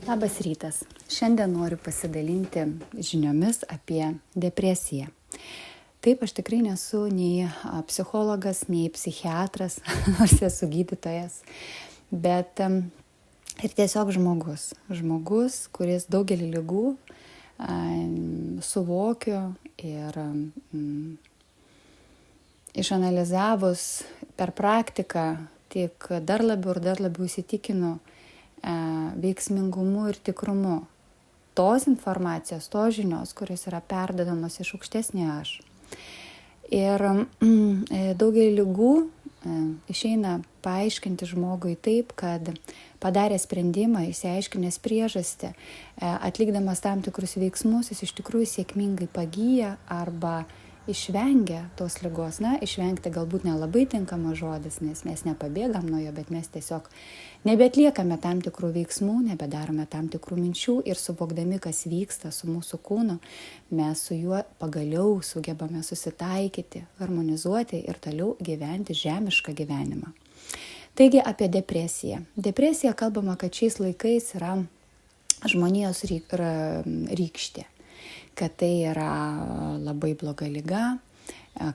Labas rytas. Šiandien noriu pasidalinti žiniomis apie depresiją. Taip, aš tikrai nesu nei psichologas, nei psichiatras, nors esu gydytojas, bet ir tiesiog žmogus. Žmogus, kuris daugelį ligų suvokiu ir išanalizavus per praktiką tik dar labiau įsitikinu veiksmingumu ir tikrumu tos informacijos, tos žinios, kurios yra perdodamos iš aukštesnio aš. Ir daugelį ligų išeina paaiškinti žmogui taip, kad padarė sprendimą, išsiaiškinęs priežastį, atlikdamas tam tikrus veiksmus, jis iš tikrųjų sėkmingai pagyja arba išvengia tos ligos. Išvengti galbūt nelabai tinkamas žodis, nes mes nepabėgam nuo jo, bet mes tiesiog nebeatliekame tam tikrų veiksmų, nebedarome tam tikrų minčių ir suvokdami, kas vyksta su mūsų kūnu, mes su juo pagaliau sugebame susitaikyti, harmonizuoti ir toliau gyventi žemišką gyvenimą. Taigi apie depresiją. Depresija kalbama, kad šiais laikais yra žmonijos rykštė, kad tai yra labai bloga liga,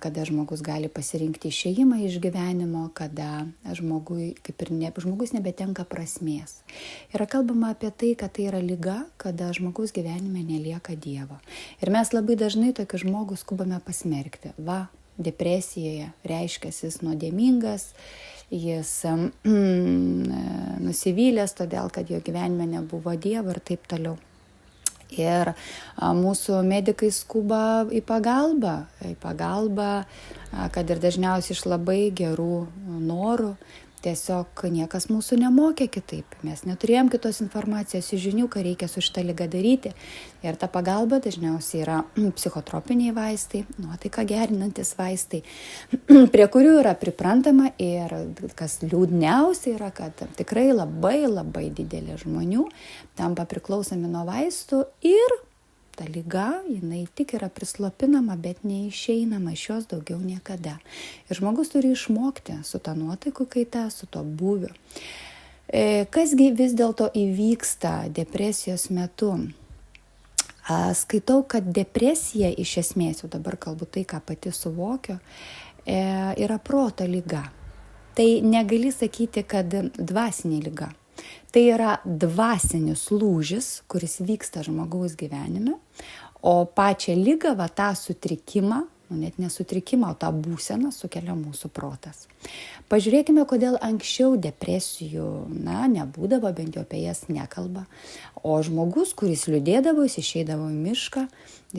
kada žmogus gali pasirinkti išėjimą iš gyvenimo, kada žmogus nebetenka prasmės. Yra kalbama apie tai, kad tai yra liga, kada žmogus gyvenime nelieka Dievo. Ir mes labai dažnai tokį žmogų skubame pasmerkti. Depresijoje reiškia, jis nuodėmingas, jis nusivylęs, todėl kad jo gyvenime nebuvo Dievo ir taip toliau. Ir mūsų medikai skuba į pagalbą, kad ir dažniausiai iš labai gerų norų, tiesiog niekas mūsų nemokė kitaip. Mes neturėjom kitos informacijos ir žinių, ką reikia su šitą ligą daryti. Ir ta pagalba dažniausiai yra psichotropiniai vaistai, nuotaiką gerinantis vaistai, prie kurių yra priprantama ir kas liūdniausia yra, kad tikrai labai didelė žmonių tampa priklausomi nuo vaistų ir ta liga, jinai tik yra prislopinama, bet neišeinama iš jos daugiau niekada. Ir žmogus turi išmokti su ta nuotaikų kaita, su to būviu. Kasgi vis dėlto įvyksta depresijos metu? Skaitau, kad depresija iš esmės, jau dabar kalbu tai, ką pati suvokiu, yra proto liga. Tai negali sakyti, kad dvasinė liga. Tai yra dvasinis lūžis, kuris vyksta žmogaus gyvenime, o pačią ligą, tą sutrikimą, net nesutrikimą, o tą būseną sukelia mūsų protas. Pažiūrėkime, kodėl anksčiau depresijų nebūdavo, bent jau apie jas nekalba. O žmogus, kuris liūdėdavo, jis išeidavo į mišką,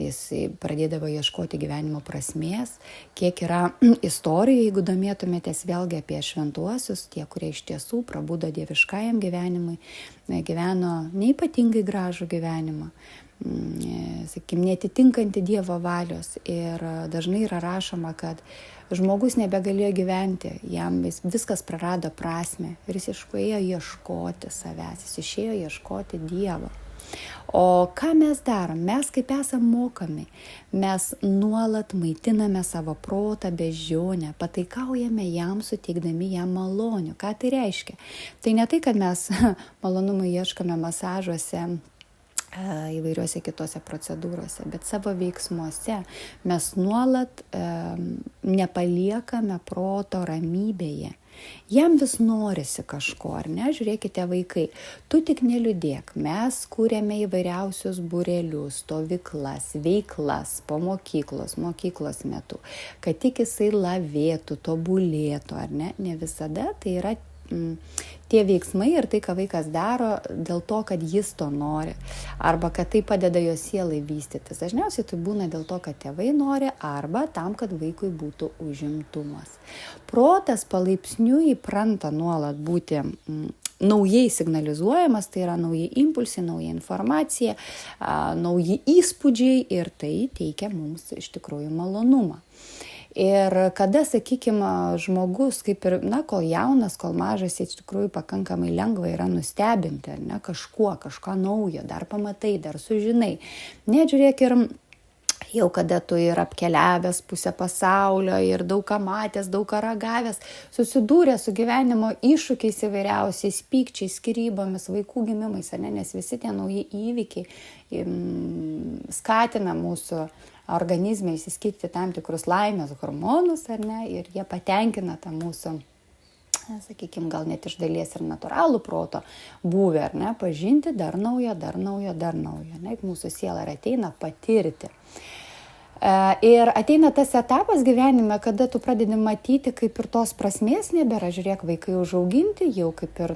jis pradėdavo ieškoti gyvenimo prasmės, kiek yra istorijų, jeigu domėtumėtės vėlgi apie šventuosius, tie, kurie iš tiesų prabudo dieviškajam gyvenimui, gyveno neypatingai gražų gyvenimą, netitinkantį Dievo valios. Ir dažnai yra rašoma, kad žmogus nebegalėjo gyventi, jam viskas prarado prasmę ir jis išėjo ieškoti savęs, jis išėjo ieškoti Dievo. O ką mes darom? Mes kaip esam mokami, mes nuolat maitiname savo protą beždžionę, pataikaujame jam, suteikdami jam malonių. Ką tai reiškia? Tai ne tai, kad mes malonumų ieškome masažuose, įvairiuose kitose procedūrose, bet savo veiksmuose mes nuolat nepaliekame proto ramybėje. Jam vis norisi kažko, ar ne? Žiūrėkite, vaikai, tu tik neliūdėk, mes kūrėme įvairiausius būrelius, stovyklas, veiklas po mokyklos metu, kad tik jisai lavėtų, tobulėtų, ar ne? Ne visada tai yra tie veiksmai ir tai, ką vaikas daro dėl to, kad jis to nori, arba kad tai padeda jo sielai vystytis. Dažniausiai tai būna dėl to, kad tėvai nori, arba tam, kad vaikui būtų užimtumas. Protas palaipsniui įpranta nuolat būti naujai signalizuojamas, tai yra nauji impulsai, nauja informacija, nauji įspūdžiai ir tai teikia mums iš tikrųjų malonumą. Ir kada, sakykime, žmogus, kaip ir, kol jaunas, kol mažas, iš tikrųjų pakankamai lengva yra nustebinti, kažką naujo, dar pamatai, dar sužinai. Net žiūrėk ir jau kada tu ir apkeliavęs pusę pasaulio ir daug ką matęs, daug ką ragavęs, susidūrė su gyvenimo iššūkiais įvairiausiais, pykčiais, skyrybomis, vaikų gimimais, ne? Nes visi tie nauji įvykiai skatina mūsų organizme įsiskirti tam tikrus laimės hormonus, ar ne, ir jie patenkina tą mūsų, sakykime, gal net iš dalies ir natūralų proto būvį, ar ne, pažinti dar naujo, ne, mūsų siela ateina patirti. Ir ateina tas etapas gyvenime, kada tu pradedi matyti, kaip ir tos prasmės nebėra, žiūrėk, vaikai užauginti, jau kaip ir,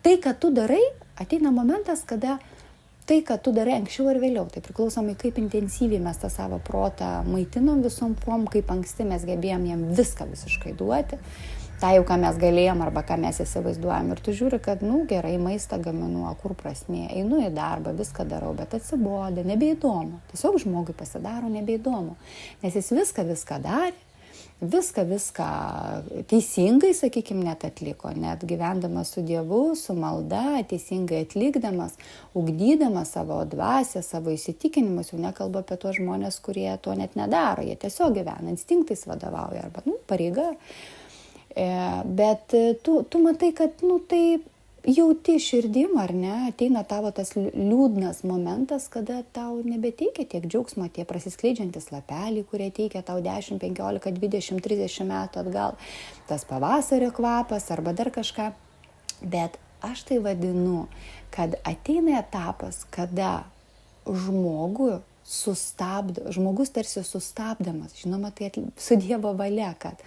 tai, ką tu darai, ateina momentas, kada tai, ką tu darai anksčiau ar vėliau, tai priklausomai kaip intensyviai mes tą savo protą maitinom visom form, kaip anksti mes gebėjom jam viską visiškai duoti, tą jau, ką mes galėjom arba ką mes įsivaizduojam. Ir tu žiūri, kad, gerai, maistą gaminu, kur prasmė, einu į darbą, viską darau, bet atsiboda, nebeįdomu. Tiesiog žmogui pasidaro nebeįdomu, nes jis viską darė, viską teisingai, sakykime, net atliko, net gyvendamas su Dievu, su malda, teisingai atlikdamas, ugdydamas savo dvasią, savo įsitikinimus, jau nekalbu apie tuos žmonės, kurie to net nedaro, jie tiesiog gyvena, instinktais vadovauja arba, pareiga. Bet tu matai, kad, tai jauti širdim, ar ne, ateina tavo tas liūdnas momentas, kada tau nebeteikia tiek džiaugsmo, tie prasiskleidžiantis lapeliai, kurie teikia tau 10, 15, 20, 30 metų atgal, tas pavasario kvapas arba dar kažką. Bet aš tai vadinu, kad ateina etapas, kada žmogus tarsi sustabdamas, žinoma, tai su Dievo valia, kad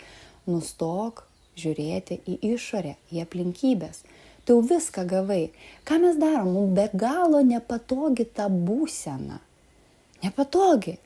nustok žiūrėti į išorę, į aplinkybės. Tu viską gavai. Ką mes darom? Mums be galo nepatogi ta būsena. Nepatogi.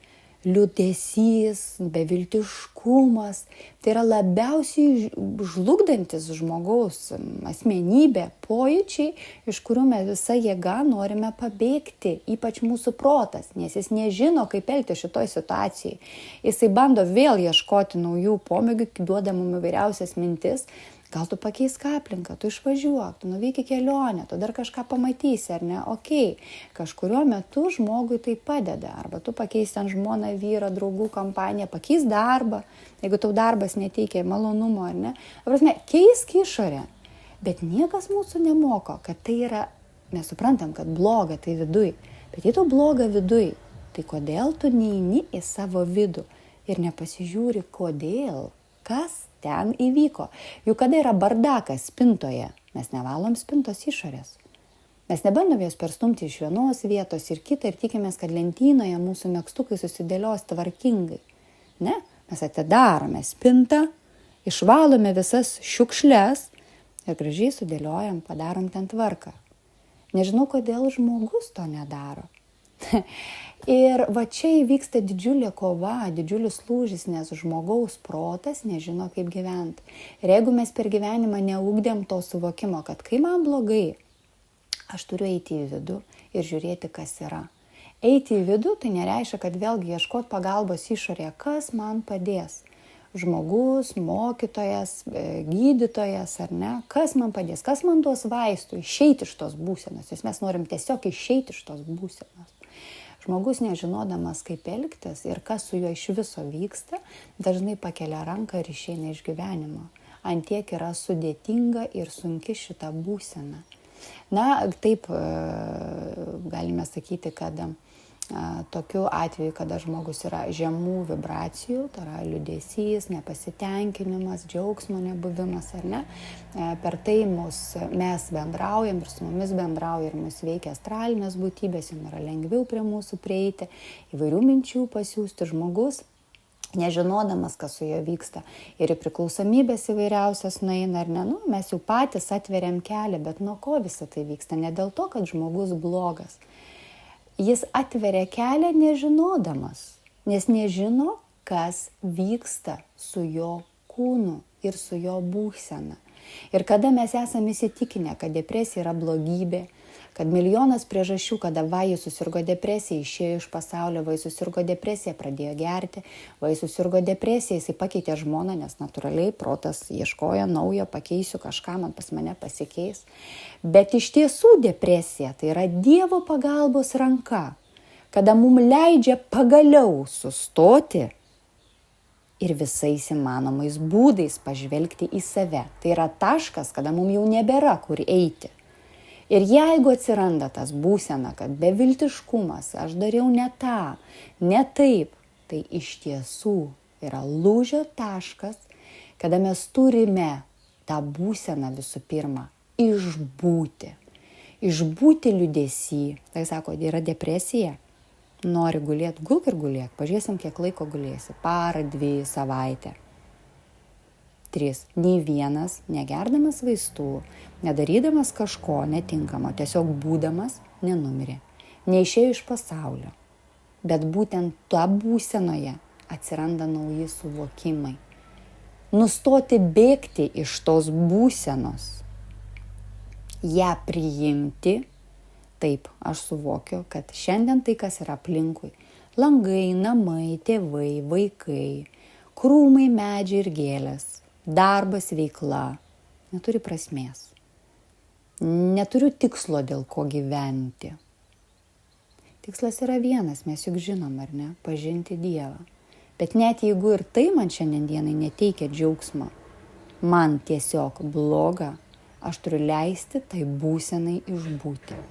Liūdesys, beviltiškumas. Tai yra labiausiai žlugdantis žmogaus asmenybė, pojūčiai, iš kurių mes visa jėga norime pabėgti, ypač mūsų protas, nes jis nežino, kaip elgtis šitoj situacijai. Jisai bando vėl ieškoti naujų pomėgių, duoda mums įvairiausias mintis. Gal tu pakeisk aplinką, tu išvažiuok, tu nuvyk į kelionę, tu dar kažką pamatysi, ar ne? Okei, kažkuriuo metu žmogui tai padeda, arba tu pakeisi ten žmoną, vyrą, draugų kompaniją, pakeis darbą, jeigu tau darbas neteikia malonumo, ar ne? Prasme, keisk išorę, bet niekas mūsų nemoko, kad tai yra, mes suprantam, kad bloga tai viduj, bet jei tau bloga viduj, tai kodėl tu neini į savo vidų ir nepasižiūri, kodėl, kas ten įvyko. Juk kada yra bardakas spintoje, mes nevalom spintos išorės. Mes nebandom jos perstumti iš vienos vietos ir kitą ir tikimės, kad lentynoje mūsų megztukai susidėlios tvarkingai. Ne, mes atidarome spintą, išvalome visas šiukšles ir gražiai sudėliojam, padarom ten tvarką. Nežinau, kodėl žmogus to nedaro. Ir va čia įvyksta didžiulė kova, didžiulis lūžis, nes žmogaus protas nežino, kaip gyventi. Ir jeigu mes per gyvenimą neugdėm to suvokimo, kad kai man blogai, aš turiu eiti į vidų ir žiūrėti, kas yra. Eiti į vidų tai nereiškia, kad vėlgi ieškoti pagalbos išorėje, kas man padės. Žmogus, mokytojas, gydytojas, ar ne, kas man padės, kas man duos vaistų, išeiti iš tos būsenos, nes mes norim tiesiog išeiti iš tos būsenos. Žmogus nežinodamas, kaip elgtis ir kas su juo iš viso vyksta, dažnai pakelia ranką ir išeina iš gyvenimo. Antiek yra sudėtinga ir sunki šita būsena. Na, taip galime sakyti, kad tokiu atveju, kada žmogus yra žemų vibracijų, tai yra liūdesys, nepasitenkinimas, džiaugsmo nebuvimas, ar ne, per tai mes bendraujam ir su mumis bendrauja ir mus veikia astralinės būtybės, jums yra lengviau prie mūsų prieiti, įvairių minčių pasiųsti žmogus, nežinodamas, kas su juo vyksta. Ir į priklausomybės įvairiausias nueina, ar ne, mes jau patys atveriam kelią, bet nuo ko visa tai vyksta? Ne dėl to, kad žmogus blogas. Jis atveria kelią nežinodamas, nes nežino, kas vyksta su jo kūnu ir su jo būsena. Ir kada mes esame įsitikinę, kad depresija yra blogybė, kad milijonas priežasčių, kada jis susirgo depresija, išėjo iš pasaulio, jis susirgo depresija, pradėjo gerti, jis susirgo depresija, jisai pakeitė žmoną, nes natūraliai protas ieškojo naujo, pakeisiu kažką, pas mane pasikeis. Bet iš tiesų depresija tai yra Dievo pagalbos ranka, kada mums leidžia pagaliau sustoti ir visais įmanomais būdais pažvelgti į save. Tai yra taškas, kada mums jau nebėra kur eiti. Ir jeigu atsiranda tas būsena, kad beviltiškumas, aš dariau ne tą, ne taip, tai iš tiesų yra lūžio taškas, kada mes turime tą būseną visų pirma išbūti. Išbūti liūdesį. Tai sako, yra depresija. Nori gulėti, gulk ir gulėk. Pažiūrėsim, kiek laiko gulėsi. Parą, 2, savaitę. 3. Nei vienas, negerdamas vaistų, nedarydamas kažko netinkamo, tiesiog būdamas, nenumirė. Neišėjo iš pasaulio. Bet būtent tą būsenoje atsiranda nauji suvokimai. Nustoti bėgti iš tos būsenos. Ją priimti. Taip, aš suvokiu, kad šiandien tai, kas yra aplinkui. Langai, namai, tėvai, vaikai, krūmai, medžiai ir gėlės, darbas, veikla neturi prasmės. Neturiu tikslo, dėl ko gyventi. Tikslas yra vienas, mes juk žinom, ar ne, pažinti Dievą. Bet net jeigu ir tai man šiandienai neteikia džiaugsmo, man tiesiog bloga, aš turiu leisti tai būsenai išbūti.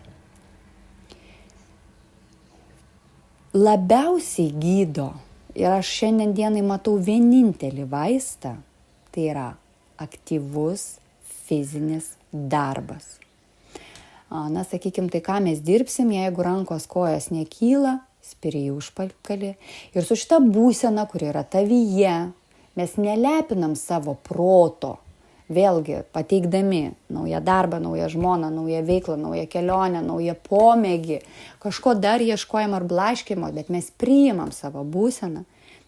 Labiausiai gydo ir aš šiandienai matau vienintelį vaistą, tai yra aktyvus fizinis darbas. Na, sakykime, tai ką mes dirbsim, jeigu rankos kojas nekyla, spiri į užpakalį. Ir su šita būsena, kuri yra tavyje, mes nelepinam savo proto, vėlgi pateikdami naują darbą, naują žmoną, naują veiklą, naują kelionę, naują pomėgį, kažko dar ieškojam ar blaškimo, bet mes priimam savo būseną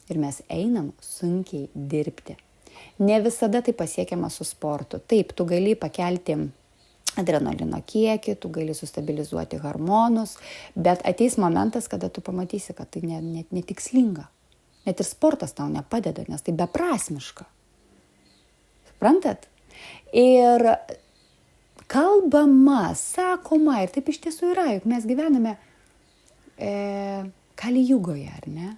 ir mes einam sunkiai dirbti. Ne visada tai pasiekiama su sportu. Taip, tu gali pakelti adrenalino kiekį, tu gali sustabilizuoti hormonus, bet ateis momentas, kada tu pamatysi, kad tai netikslinga. Net ir sportas tau nepadeda, nes tai beprasmiška. Suprantat? Ir kalbama, sakoma, ir taip iš tiesų yra, juk mes gyvename Kali Jugoje, ar ne?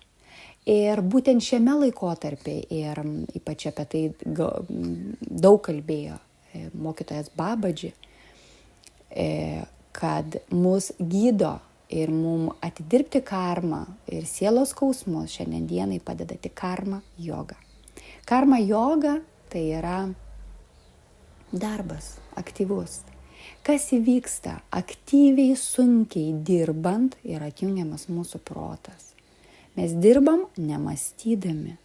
Ir būtent šiame laikotarpiai, ir ypač apie tai daug kalbėjo mokytojas Babadži, kad mus gydo ir mum atidirbti karmą ir sielos skausmus šiandienai padeda tik karma joga. Karma joga tai yra darbas, aktyvus. Kas įvyksta? Aktyviai, sunkiai dirbant yra atjungiamas mūsų protas. Mes dirbam nemąstydami.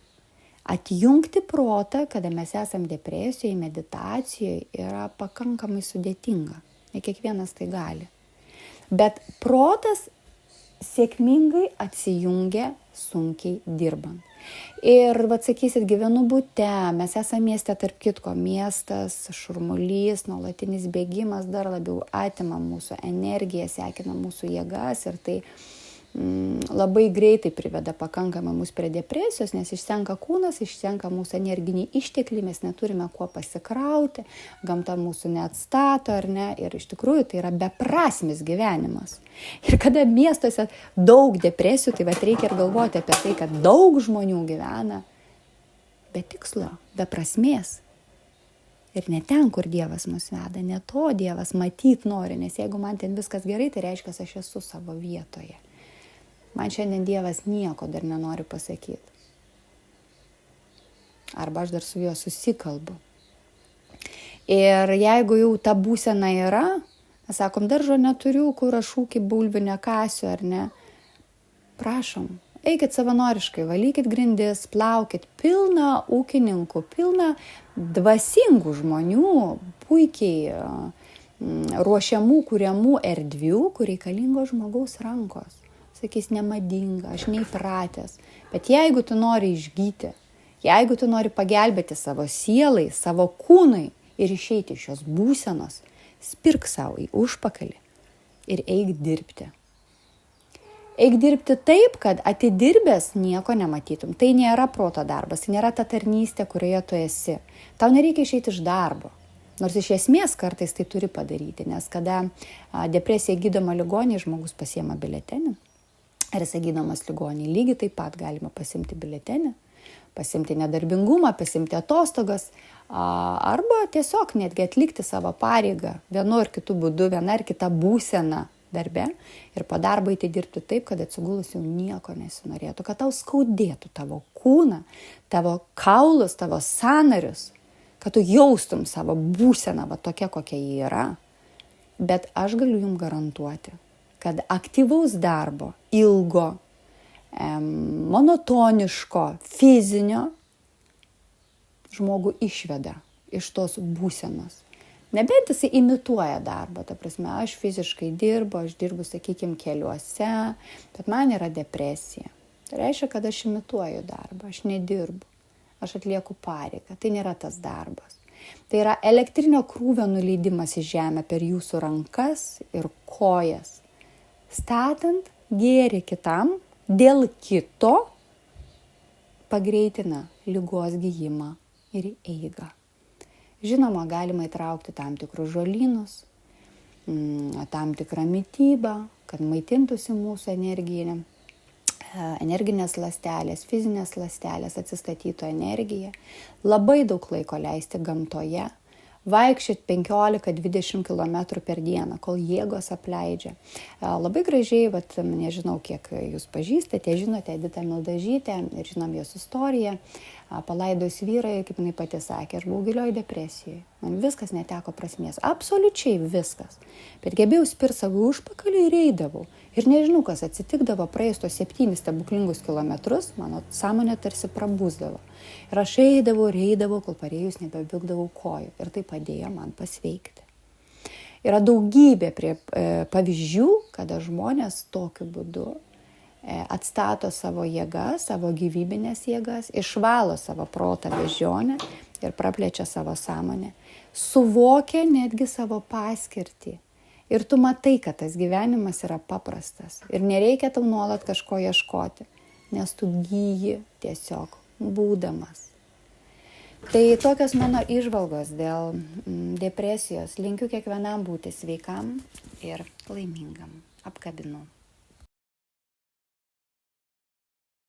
Atjungti protą, kada mes esam depresijoje, meditacijoje, yra pakankamai sudėtinga. Ne kiekvienas tai gali. Bet protas sėkmingai atsijungia sunkiai dirbant. Ir, sakysit, gyvenu bute, mes esame mieste, tarp kitko, miestas, šurmulys, nuolatinis bėgimas dar labiau atima mūsų energiją, sekina mūsų jėgas ir tai labai greitai priveda pakankamai mus prie depresijos, nes išsenka kūnas, išsenka mūsų energiniai ištekliai, mes neturime kuo pasikrauti, gamta mūsų neatstato, ar ne, ir iš tikrųjų tai yra beprasmis gyvenimas. Ir kada miestuose daug depresijų, tai reikia ir galvoti apie tai, kad daug žmonių gyvena be tikslo, be prasmės. Ir ne ten, kur Dievas mus veda, ne to Dievas matyt nori, nes jeigu man ten viskas gerai, tai reiškia, aš esu savo vietoje. Man šiandien Dievas nieko dar nenori pasakyti. Arba aš dar su juo susikalbu. Ir jeigu jau ta būsena yra, sakom, daržo neturiu, kur aš ūkį bulvių nekasiu, ar ne? Prašom, eikit savanoriškai, valykit grindis, plaukit, pilna ūkininkų, pilna dvasingų žmonių, puikiai ruošiamų, kuriamų erdvių, kur reikalingos žmogaus rankos. Sakys, nemadinga, aš neįpratęs. Bet jeigu tu nori išgyti, jeigu tu nori pagelbėti savo sielai, savo kūnui ir išeiti iš šios būsenos, spirk savo į užpakalį ir eik dirbti. Eik dirbti taip, kad atidirbęs nieko nematytum. Tai nėra proto darbas, tai nėra ta tarnystė, kurioje tu esi. Tau nereikia išeiti iš darbo. Nors iš esmės kartais tai turi padaryti, nes kada depresija gydoma ligoninėje, žmogus pasiema biuletenį. ar jisai gydomas ligoninėje. Lygiai taip pat galima pasimti biuletenį, pasimti nedarbingumą, pasimti atostogas, arba tiesiog netgi atlikti savo pareigą vienu ar kitu būdu, viena ar kita būsena darbe ir po darbo eiti dirbti taip, kad atsigulus jau nieko nesinorėtų, kad tau skaudėtų tavo kūną, tavo kaulus, tavo sąnarius, kad tu jaustum savo būseną va tokia, kokia ji yra. Bet aš galiu jums garantuoti, kad aktyvaus darbo, ilgo, monotoniško, fizinio žmogų išveda iš tos būsenos. Nebent jisai imituoja darbą, ta prasme, aš fiziškai dirbu, sakykime, keliuose, bet man yra depresija. Tai reiškia, kad aš imituoju darbą, aš nedirbu, aš atlieku pareigą, tai nėra tas darbas. Tai yra elektrinio krūvio nuleidimas į žemę per jūsų rankas ir kojas, statant gėrį kitam, dėl kito pagreitina ligos gijimą ir eigą. Žinoma, galima įtraukti tam tikrus žolynus, tam tikrą mitybą, kad maitintųsi mūsų energinės ląstelės, fizinės ląstelės, atsistatytų energiją, labai daug laiko leisti gamtoje, vaikščioti 15-20 km per dieną, kol jėgos apleidžia. Labai gražiai, nežinau, kiek jūs pažįstate, žinote Editą Mildažytę ir žinom jos istoriją. Palaidojus vyrai, kaip jinai pati sakė, aš buvau gilioj depresijoje. Man viskas neteko prasmės, absoliučiai viskas. Bet gebėjau spirt savo užpakalį ir eidavau. Ir nežinau, kas atsitikdavo praėjus tos 7 stebuklingus kilometrus, mano sąmonė tarsi prabūsdavo. Ir aš eidavau, kol parėjus nebevilkdavau kojų. Ir tai padėjo man pasveikti. Yra daugybė pavyzdžių, kada žmonės tokiu būdu atstato savo jėgas, savo gyvybinės jėgas, išvalo savo protą beždžionę ir praplečia savo sąmonę. Suvokia netgi savo paskirtį. Ir tu matai, kad tas gyvenimas yra paprastas. Ir nereikia tau nuolat kažko ieškoti, nes tu gyji tiesiog būdamas. Tai tokios mano įžvalgos dėl depresijos. Linkiu kiekvienam būti sveikam ir laimingam. Apkabinu.